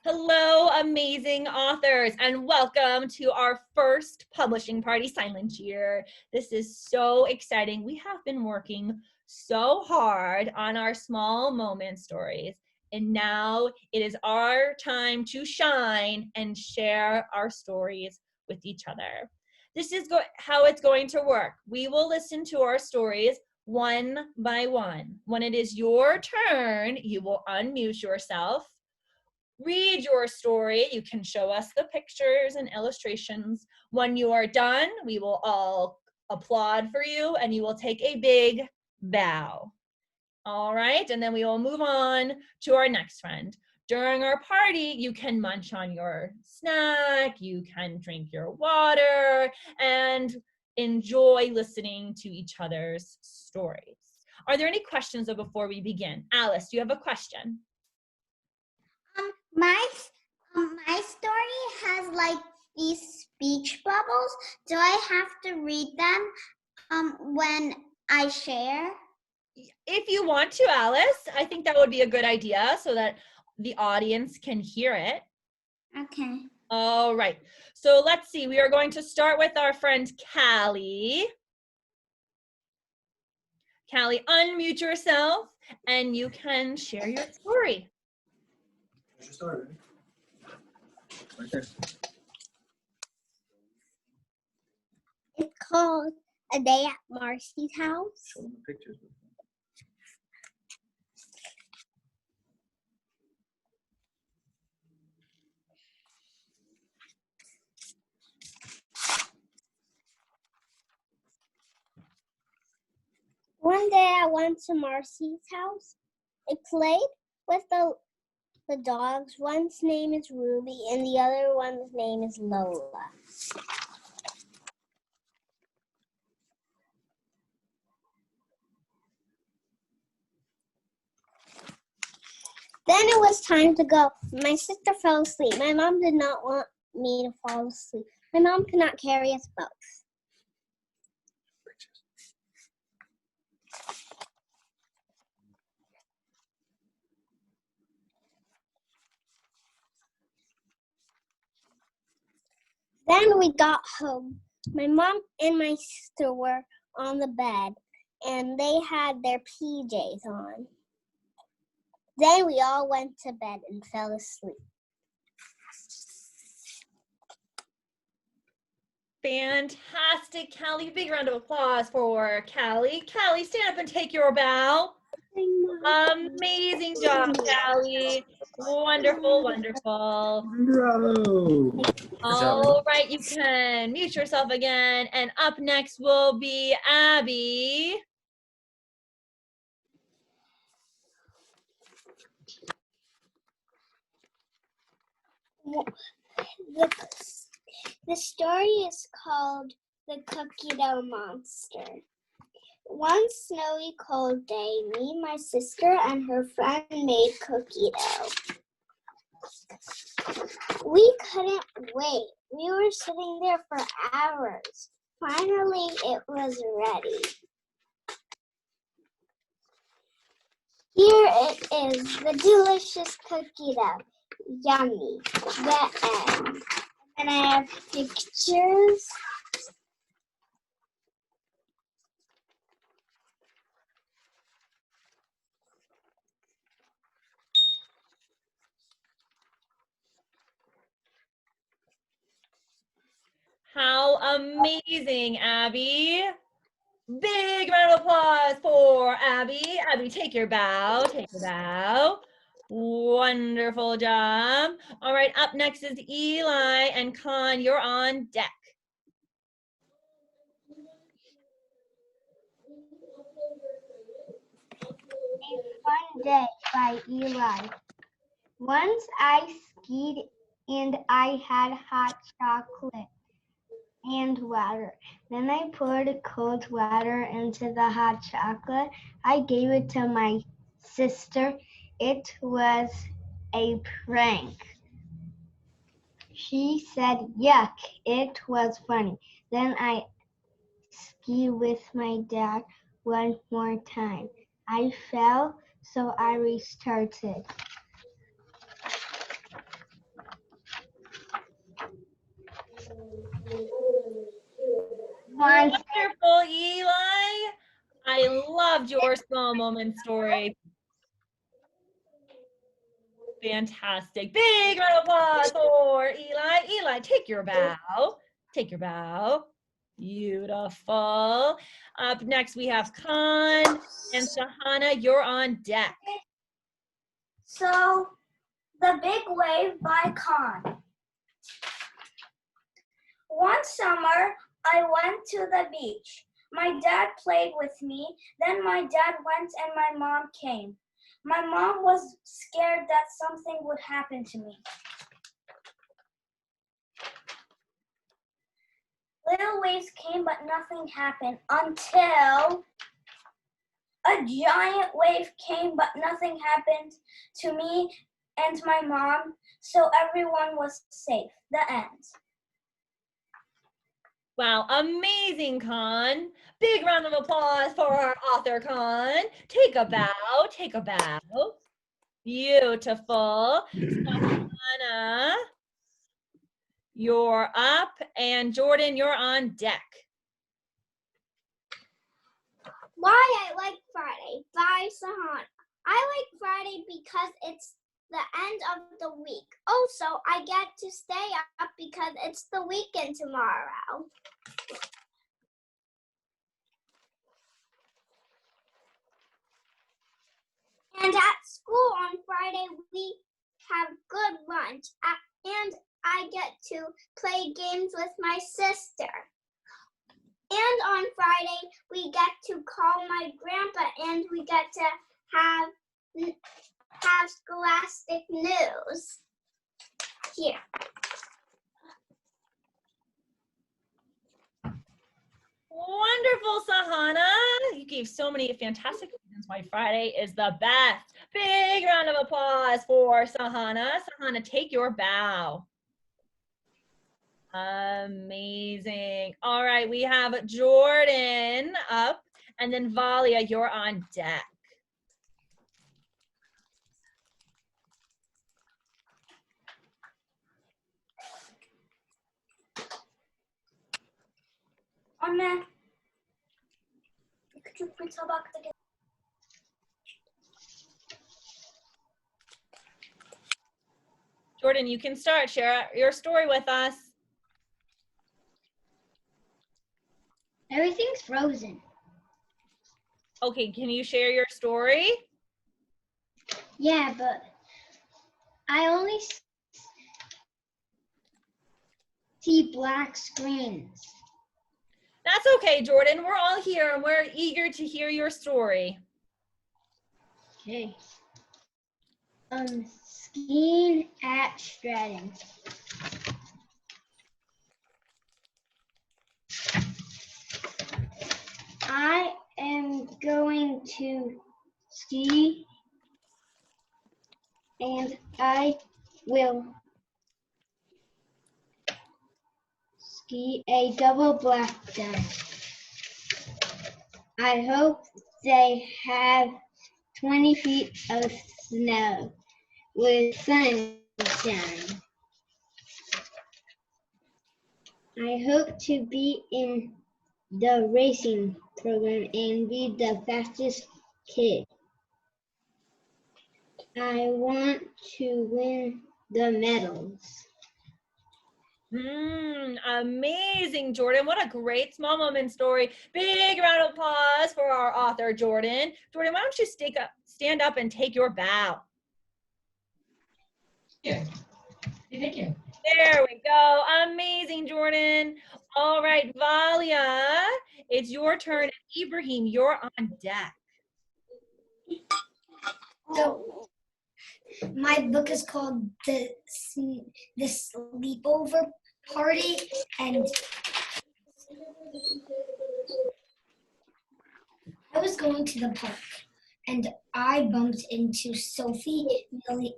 Hello, amazing authors, and welcome to our first publishing party silent year. This is so exciting. We have been working so hard on our small moment stories, and now it is our time to shine and share our stories with each other. This is how it's going to work. We will listen to our stories one by one. When it is your turn, you will unmute yourself, read your story. You can show us the pictures and illustrations. When you are done, we will all applaud for you and you will take a big bow. All right, and then we will move on to our next friend. During our party, you can munch on your snack, you can drink your water, and enjoy listening to each other's stories. Are there any questions before we begin? Alice, do you have a question? My story has like these speech bubbles. Do I have to read them when I share? If you want to, Alice, I think that would be a good idea so that the audience can hear it. Okay. All right. So let's see. We are going to start with our friend Callie. Callie, unmute yourself and you can share your story. Where's your story? Right there. It's called A Day at Marcy's House. Show them the pictures. One day I went to Marcy's house. I played with the dogs. One's name is Ruby and the other one's name is Lola. Then it was time to go. My sister fell asleep. My mom did not want me to fall asleep. My mom could not carry us both. Then we got home. My mom and my sister were on the bed, and they had their PJs on. Then we all went to bed and fell asleep. Fantastic, Callie. Big round of applause for Callie. Callie, stand up and take your bow. Amazing job, Callie. Wonderful, wonderful. Bravo. All right, you can mute yourself again. And up next will be Abby. The story is called The Cookie Dough Monster. One snowy cold day, me, my sister, and her friend made cookie dough. We couldn't wait. We were sitting there for hours. Finally, it was ready. Here it is, the delicious cookie dough. Yummy. The end. And I have pictures. How amazing, Abby. Big round of applause for Abby. Abby, take your bow. Take your bow. Wonderful job. All right, up next is Eli and Con. You're on deck. A Fun Day by Eli. Once I skied and I had hot chocolate and water. Then I poured cold water into the hot chocolate. I gave it to my sister. It was a prank. She said, yuck, it was funny. Then I skied with my dad one more time. I fell, so I restarted. fun. Wonderful, Eli. I loved your small moment story. Fantastic. Big round of applause for Eli. Eli, take your bow. Take your bow. Beautiful. Up next, we have Khan and Sahana. You're on deck. So, The Big Wave by Khan. One summer, I went to the beach. My dad played with me. Then my dad went and my mom came. My mom was scared that something would happen to me. Little waves came, but nothing happened until a giant wave came, but nothing happened to me and my mom, so everyone was safe. The end. Wow, amazing, Khan. Big round of applause for our author, Khan. Take a bow, take a bow. Beautiful. Sahana, you're up, and Jordan, you're on deck. Why I Like Friday by Sahana. I like Friday because it's the end of the week. Also, I get to stay up because it's the weekend tomorrow. And at school on Friday, we have good lunch. And I get to play games with my sister. And on Friday, we get to call my grandpa and we get to have scholastic news. Here. Wonderful, Sahana. You gave so many fantastic reasons why Friday is the best. Big round of applause for Sahana. Sahana, take your bow. Amazing. All right, we have Jordan up, and then Valia, you're on deck. Anne, küçük bir tabakta Jordan, you can start. Share your story with us. Everything's frozen. Okay, can you share your story? Yeah, but I only see black screens. That's okay, Jordan. We're all here and we're eager to hear your story. Okay. Skiing at Stratton. I am going to ski and I will ski a double black dive. I hope they have 20 feet of snow with sunshine. I hope to be in the racing program and be the fastest kid. I want to win the medals. Amazing, Jordan. What a great small moment story. Big round of applause for our author, Jordan. Jordan, why don't you stand up and take your bow? Yeah. Thank you. There we go. Amazing, Jordan. All right, Valia, it's your turn. Ibrahim, you're on deck. So, my book is called The Sleepover Party, and I was going to the park, and I bumped into Sophie, Millie,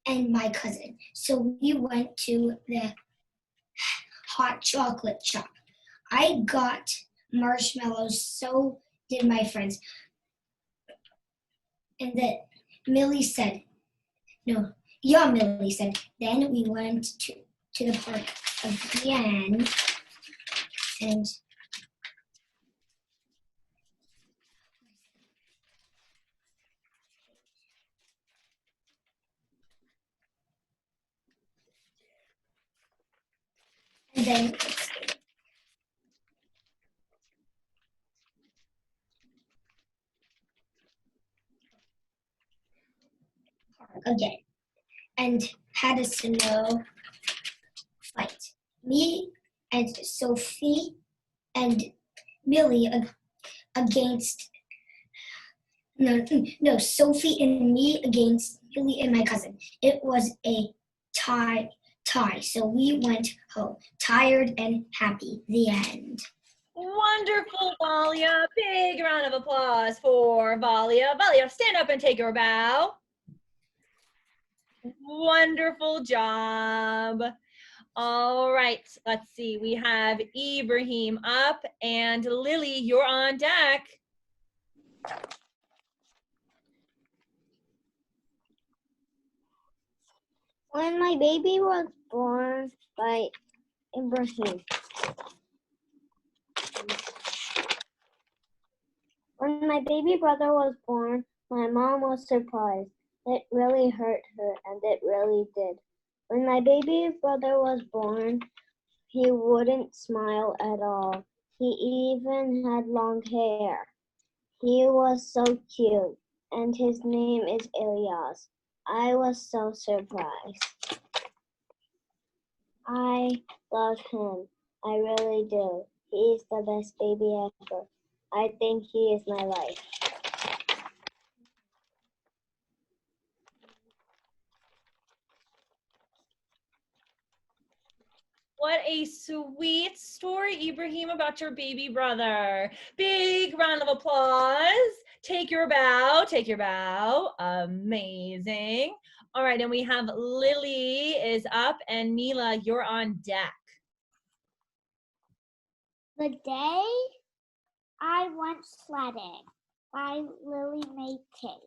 and my cousin. So we went to the hot chocolate shop. I got marshmallows, so did my friends. And then Millie said, Millie said, then we went to the park again, and then again and had a snow fight. Me and Sophie and Millie against Sophie and me against Millie and my cousin. It was a tie. So we went home, tired and happy. The end. Wonderful, Valia. Big round of applause for Valia. Valia, stand up and take your bow. Wonderful job. All right, let's see. We have Ibrahim up, and Lily, you're on deck. When my baby was born by Ibrahim. When my baby brother was born, my mom was surprised. It really hurt her, and it really did. When my baby brother was born, he wouldn't smile at all. He even had long hair. He was so cute, and his name is Ilyas. I was so surprised. I love him. I really do. He is the best baby ever. I think he is my life. What a sweet story, Ibrahim, about your baby brother. Big round of applause. Take your bow, take your bow. Amazing. All right, and we have Lily is up, and Mila, you're on deck. The day I went sledding by Lily Mae Cage.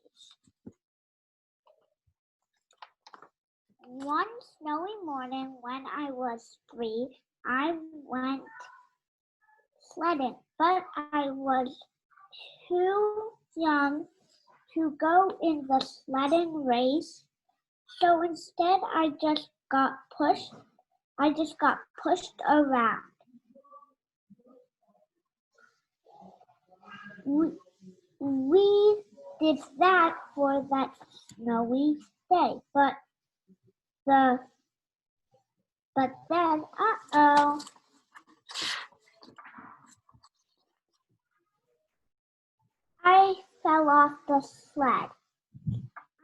One snowy morning when I was 3, I went sledding, but I was too young to go in the sledding race. So instead, I just got pushed around. We did that for that snowy day, but then, I fell off the sled.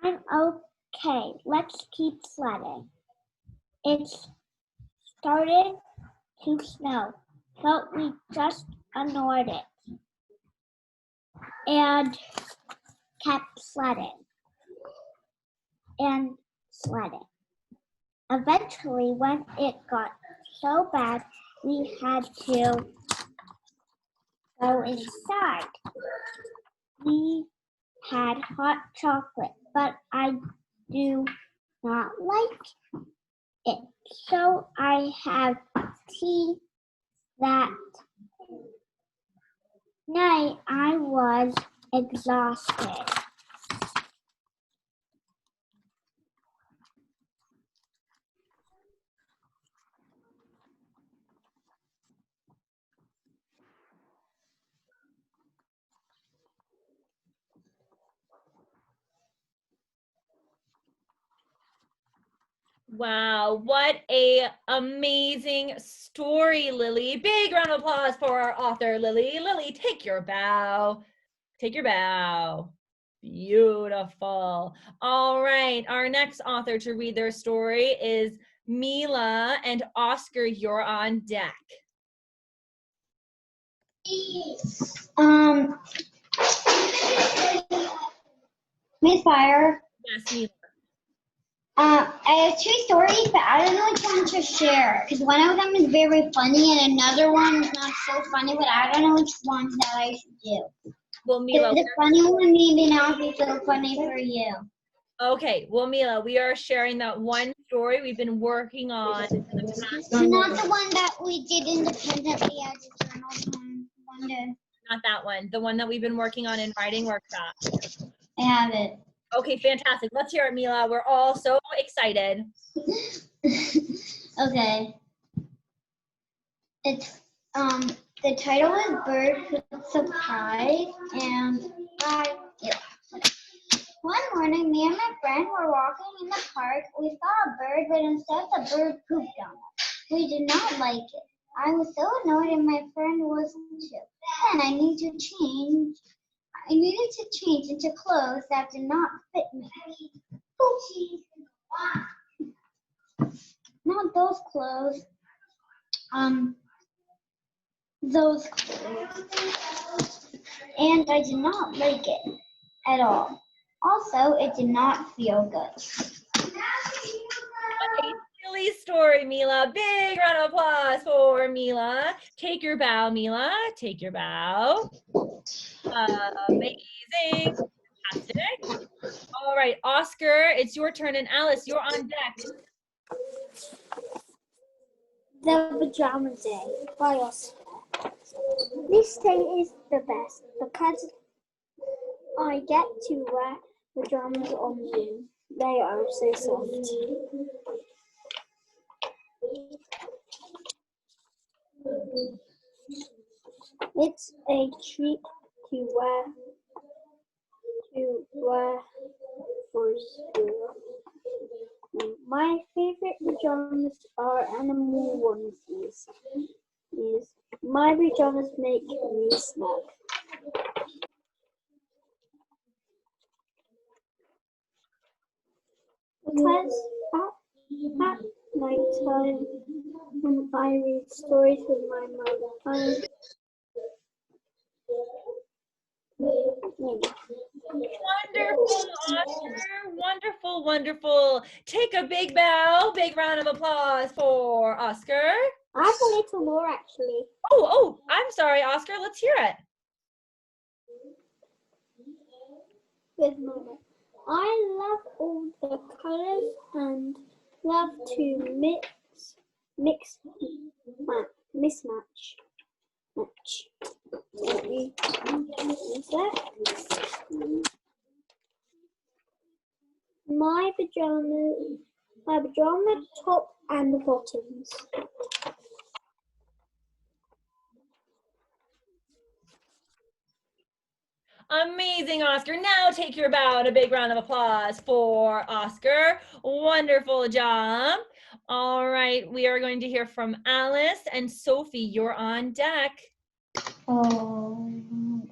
I'm okay, let's keep sledding. It started to snow, but we just ignored it and kept sledding and sledding. Eventually, when it got so bad, we had to go inside. We had hot chocolate, but I do not like it. So I had tea that night. I was exhausted. Wow, what a amazing story, Lily. Big round of applause for our author, Lily. Lily, take your bow. Take your bow. Beautiful. All right, our next author to read their story is Mila, and Oscar, you're on deck. Miss Fire. Yes, Mila. I have 2 stories, but I don't know which one to share because one of them is very funny and another one is not so funny, but I don't know which one that I should do. Well, Mila. The funny one maybe not be so funny for you. Okay, well, Mila, we are sharing that one story we've been working on. Not the one that we did independently as a journal. Not that one. The one that we've been working on in writing workshop. I have it. Okay, fantastic. Let's hear it, Mila. We're all so excited. Okay. It's the title is Bird Food Supply, and one morning me and my friend were walking in the park. We saw a bird, but instead the bird pooped on us. We did not like it. I was so annoyed, and my friend was too. Then I needed to change into clothes that did not fit me. Not those clothes. Those clothes. And I did not like it at all. Also, it did not feel good. What a silly story, Mila. Big round of applause for Mila. Take your bow, Mila. Take your bow. Amazing. Fantastic. All right, Oscar, it's your turn, and Alice, you're on deck. The Pajama Day by Oscar. This day is the best because I get to wear pajamas on Zoom. They are so soft. It's a treat to wear for school. My favorite pajamas are animal onesies. My pajamas make me snug. Because at night time, when I read stories with my mother, Wonderful, Oscar. Wonderful, wonderful. Take a big bow. Big round of applause for Oscar. I have a little more actually. Oh, I'm sorry, Oscar. Let's hear it. With Mama. I love all the colors and love to mismatch. My pajama top and the bottoms. Amazing, Oscar. Now take your bow and a big round of applause for Oscar. Wonderful job. All right, we are going to hear from Alice and Sophie. You're on deck. Going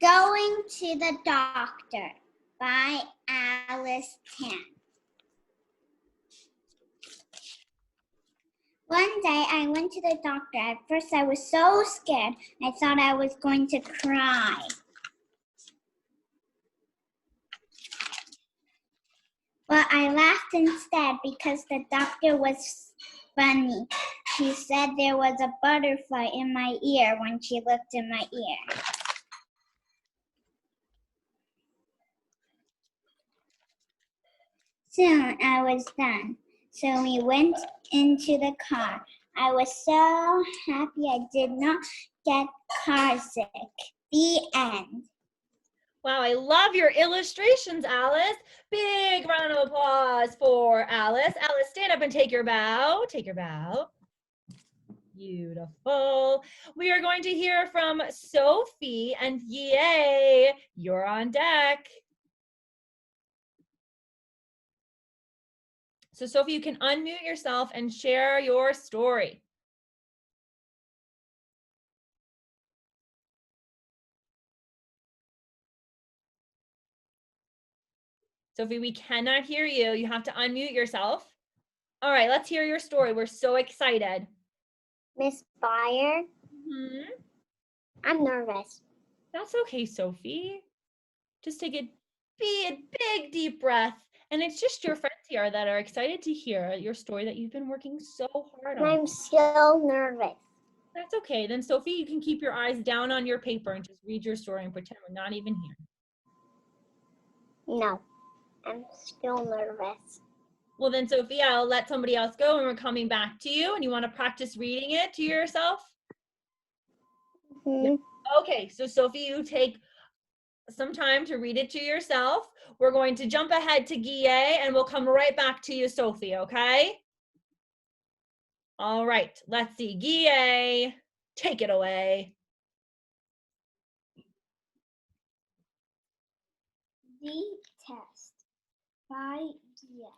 to the Doctor by Alice Tan. One day I went to the doctor. At first I was so scared. I thought I was going to cry. But I laughed instead because the doctor was funny. She said there was a butterfly in my ear when she looked in my ear. Soon I was done. So we went into the car. I was so happy I did not get car sick. The end. Wow, I love your illustrations, Alice. Big round of applause for Alice. Alice, stand up and take your bow. Take your bow. Beautiful. We are going to hear from Sophie, and yay, you're on deck. So Sophie, you can unmute yourself and share your story. Sophie, we cannot hear you. You have to unmute yourself. All right, let's hear your story. We're so excited. Miss Byer, I'm nervous. That's okay, Sophie. Just take a big deep breath. And it's just your friends here that are excited to hear your story that you've been working so hard on. I'm still nervous. That's okay. Then, Sophie, you can keep your eyes down on your paper and just read your story and pretend we're not even here. No, I'm still nervous. Well, then, Sophie, I'll let somebody else go and we're coming back to you. And you want to practice reading it to yourself? Mm-hmm. Okay, so Sophie, you take some time to read it to yourself. We're going to jump ahead to Guille and we'll come right back to you, Sophie, okay? All right, let's see. Guille, take it away. The Test by Guille.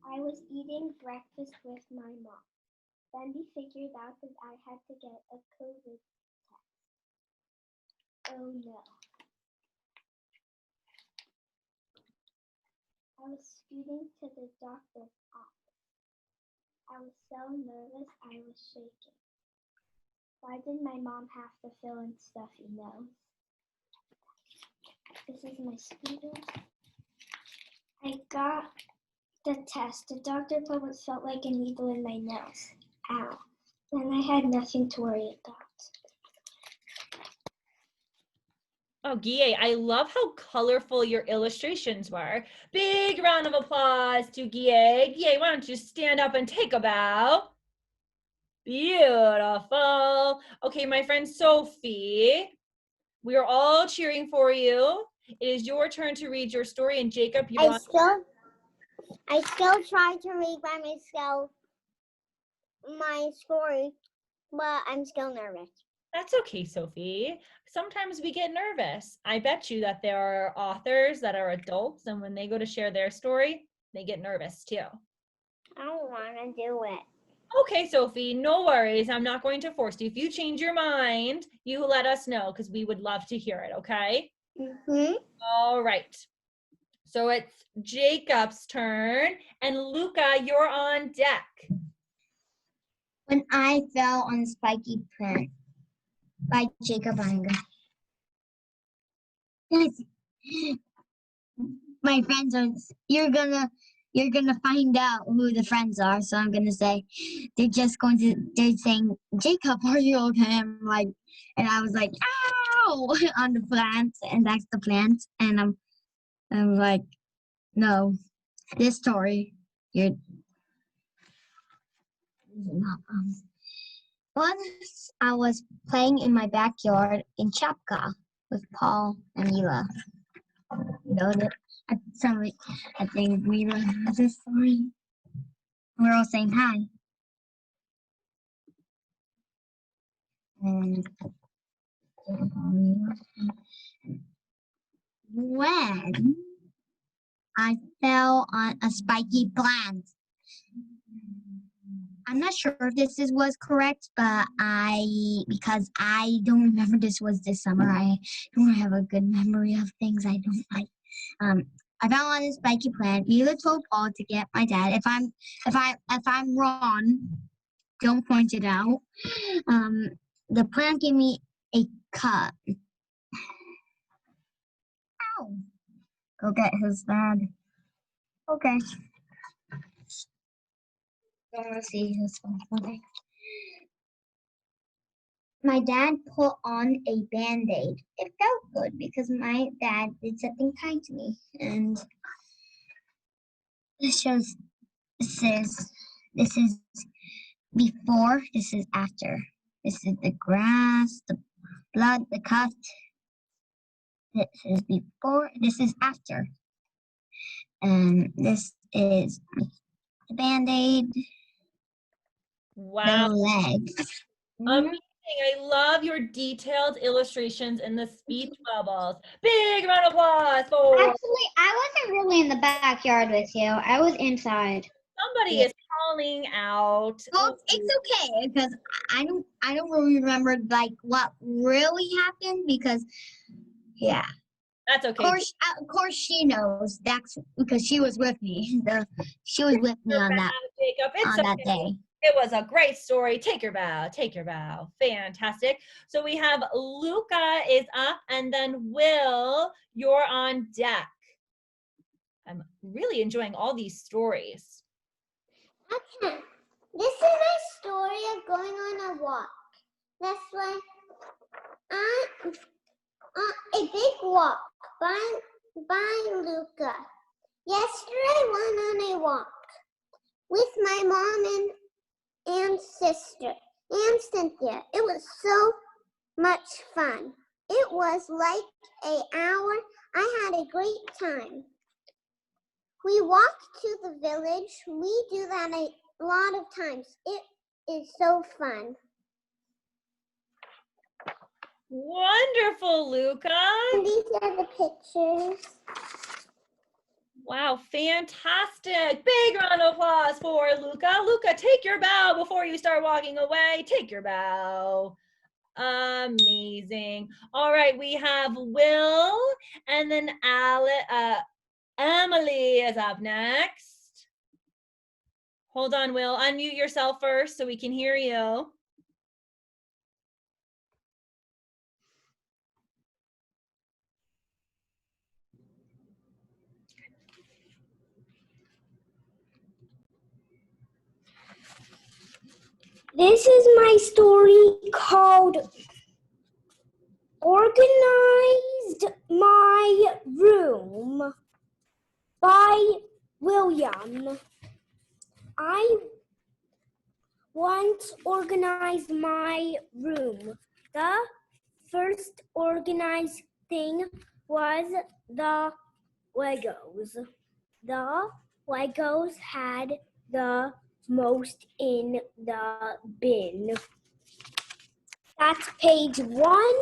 I was eating breakfast with my mom. Then we figured out that I had to get a COVID test. Oh no. I was scooting to the doctor's office. I was so nervous I was shaking. Why did my mom have to fill in stuffy nose? This is my scooter. I got the test. The doctor put what felt like a needle in my nose. Ow. Then I had nothing to worry about. Oh, Guille, I love how colorful your illustrations were. Big round of applause to Guille. Guille, why don't you stand up and take a bow? Beautiful. Okay, my friend Sophie, we are all cheering for you. It is your turn to read your story, and Jacob, you I still try to read by myself my story, but I'm still nervous. That's okay, Sophie. Sometimes we get nervous. I bet you that there are authors that are adults, and when they go to share their story, they get nervous too. I don't want to do it. Okay, Sophie, no worries. I'm not going to force you. If you change your mind, you let us know because we would love to hear it, okay? Mm-hmm. All right. So it's Jacob's turn, and Luca, you're on deck. When I Fell on a Spiky Plant by Jacob Inger. My friends are, you're gonna find out who the friends are, so I'm gonna say they're saying, Jacob, are you okay? I'm like, and I was like, ow, on the plant, and that's the plant, and I'm like, no, this story, once I was playing in my backyard in Chapka with Paul and Mila. You know that? I think Mila has a story. We're all saying hi. And when I fell on a spiky plant. I'm not sure if this was correct, but because I don't remember this was this summer. I don't have a good memory of things I don't like. I fell on a spiky plant. Mila told Paul to get my dad. If I'm wrong, don't point it out. The plant gave me a cut. Ow! Go get his dad. Okay. I want to see his phone. My dad put on a Band-Aid. It felt good because my dad did something kind to me. And this is before, this is after. This is the grass, the blood, the cut. This is before, this is after. And this is the Band-Aid. Wow. The leg. Amazing. I love your detailed illustrations and the speech bubbles. Big round of applause for Actually, I wasn't really in the backyard with you. I was inside. somebody is calling out. Well, it's okay because I don't really remember like what really happened because yeah. That's okay. Of course she knows. That's because she was with me. She was with me on that Jacob. It's that day. It was a great story. Take your bow. Take your bow. Fantastic. So we have Luca is up, and then Will, you're on deck. I'm really enjoying all these stories. Okay, this is a story of going on a walk. This one, a big walk by Luca. Yesterday I went on a walk with my mom and sister and Cynthia. It was so much fun. It was like an hour. I had a great time. We walk to the village. We do that a lot of times. It is so fun. Wonderful, Luca. And these are the pictures. Wow, fantastic. Big round of applause for Luca. Luca, take your bow before you start walking away. Take your bow. Amazing. All right, we have Will, and then Emily is up next. Hold on, Will. Unmute yourself first so we can hear you. This is my story called Organized My Room by William. I once organized my room. The first organized thing was the Legos. The Legos had the most in the bin. That's page 1.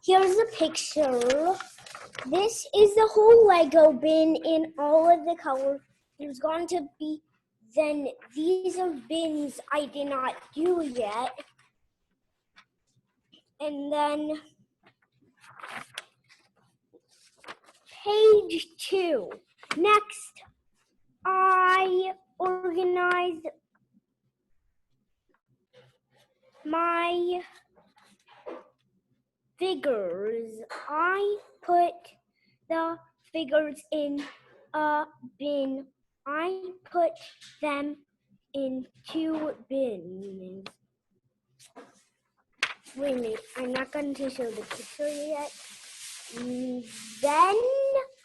Here's a picture. This is the whole Lego bin in all of the colors. There's going to be, then these are bins I did not do yet. And then page 2. Next, I organized my figures. I put the figures in a bin. I put them in 2 bins. Wait a minute, I'm not going to show the picture yet. Then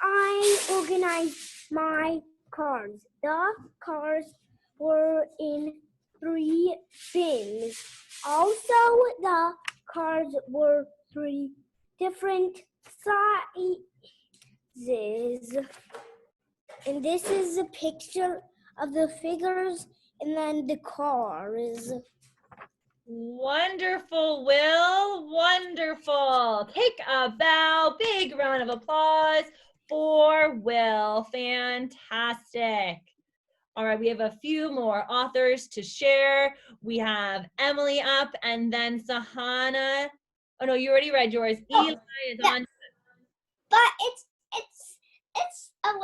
I organized my cars. The cars were in 3 bins. Also, the cars were 3 different sizes. And this is a picture of the figures and then the cars. Wonderful, Will. Wonderful. Take a bow. Big round of applause for Will. Fantastic. All right, we have a few more authors to share. We have Emily up and then Sahana. Oh no, you already read yours. Eli is on. But it's 11:30.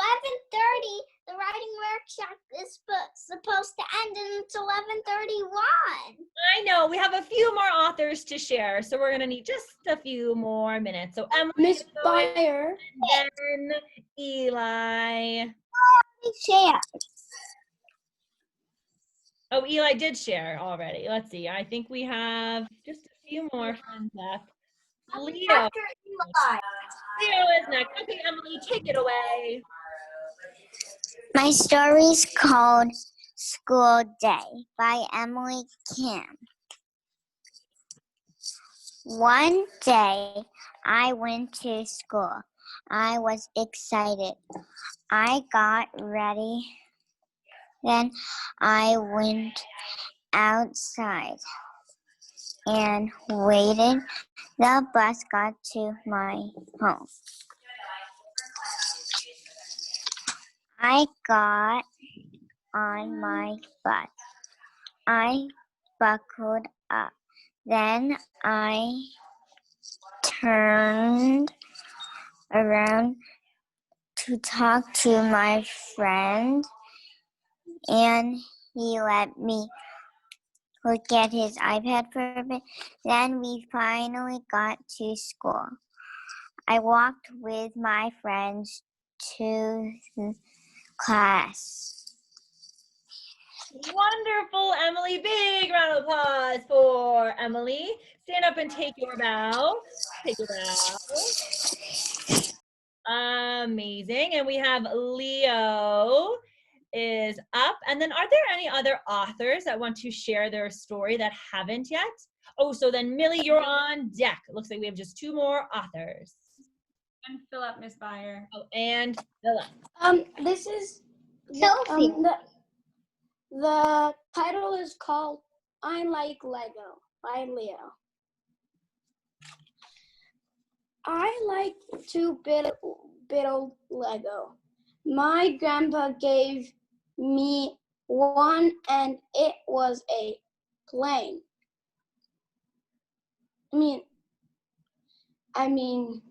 The writing workshop is supposed to end and it's 11:31. I know, we have a few more authors to share, so we're gonna need just a few more minutes. So Emily, Miss Byer. and then Eli. Share. Oh, Eli did share already. Let's see. I think we have just a few more friends left. Leo. Leo is next. Okay, Emily, take it away. My story's called School Day by Emily Kim. One day, I went to school. I was excited. I got ready. Then I went outside and waited. The bus got to my home. I got on my bus. I buckled up. Then I turned around to talk to my friend, and he let me look at his iPad for a bit. Then we finally got to school. I walked with my friends to class. Wonderful, Emily. Big round of applause for Emily. Stand up and take your bow. Take your bow. Amazing. And we have Leo is up. And then are there any other authors that want to share their story that haven't yet? Oh, so then Millie, you're on deck. It looks like we have just 2 more authors. And Philip, Miss Byer. Oh, and Philip. this is Sophie. the title is called I Like Lego by Leo. I like to build Lego. My grandpa gave me one and it was a plane. I mean,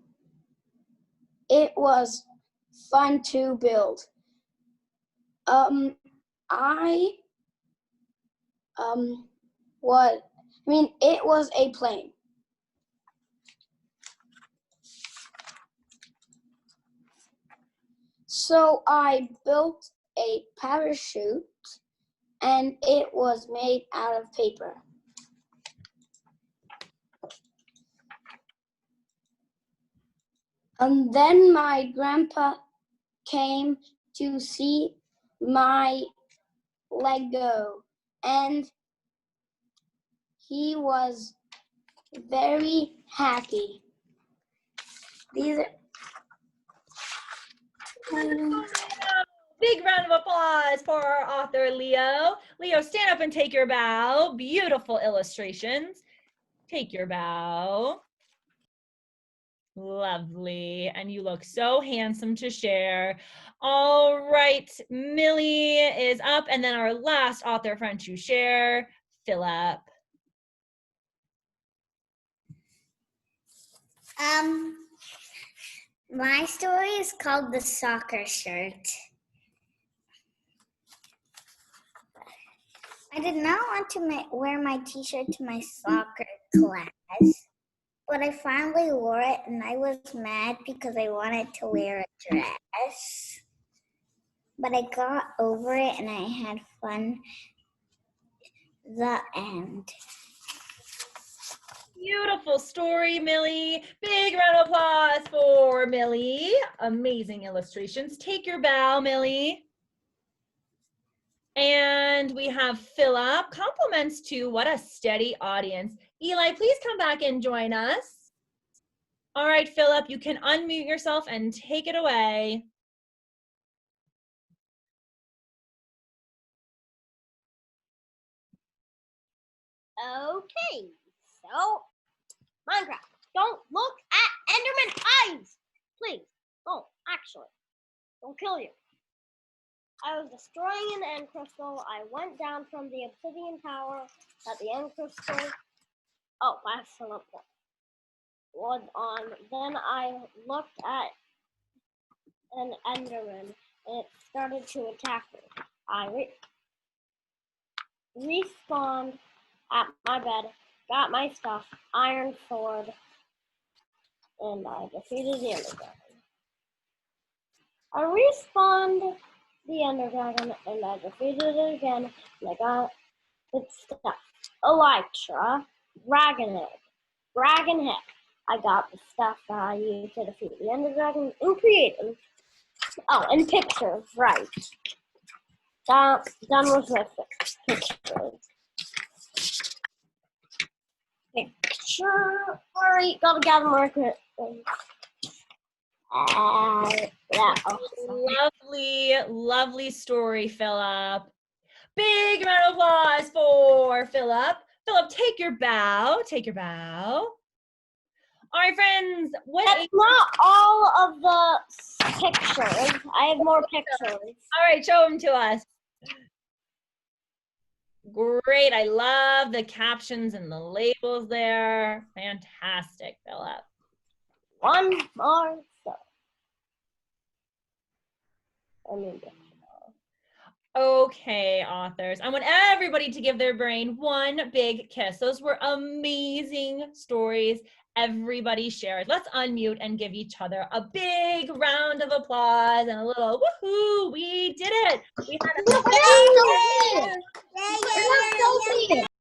it was fun to build. It was a plane. So I built a parachute and it was made out of paper. And then my grandpa came to see my Lego and he was very happy. These are Big round of applause for our author, Leo. Leo, stand up and take your bow. Beautiful illustrations. Take your bow. Lovely. And you look so handsome to share. All right, Millie is up. And then our last author friend to share, Philip. My story is called The Soccer Shirt. I did not want to wear my t-shirt to my soccer class, but I finally wore it and I was mad because I wanted to wear a dress. But I got over it and I had fun. The end. Beautiful story, Millie. Big round of applause for Millie. Amazing illustrations. Take your bow, Millie. And we have Philip. Compliments to what a steady audience. Eli, please come back and join us. All right, Philip, you can unmute yourself and take it away. Okay, so Minecraft, don't look at Enderman eyes! Please, don't, actually. Don't kill you. I was destroying an end crystal. I went down from the obsidian tower at the end crystal. Oh, I still up one on. Then I looked at an Enderman and it started to attack me. I respawned at my bed, got my stuff, iron sword, and I defeated the Ender Dragon. I respawned the Ender Dragon and I defeated it again, and I got its stuff. Elytra, Dragon Head. I got the stuff that I used to defeat the Ender Dragon in creative. Oh, and pictures, right. Done with my pictures. Picture. Alright, gotta gather more equipment. Yeah. Lovely, lovely story, Philip. Big round of applause for Philip. Philip, take your bow. Take your bow. All right, friends. That's not all of the pictures. I have more pictures. All right, show them to us. Great. I love the captions and the labels there. Fantastic, Philip. One more. Okay, authors. I want everybody to give their brain one big kiss. Those were amazing stories. Everybody shared. Let's unmute and give each other a big round of applause and a little woohoo. We did it. We had a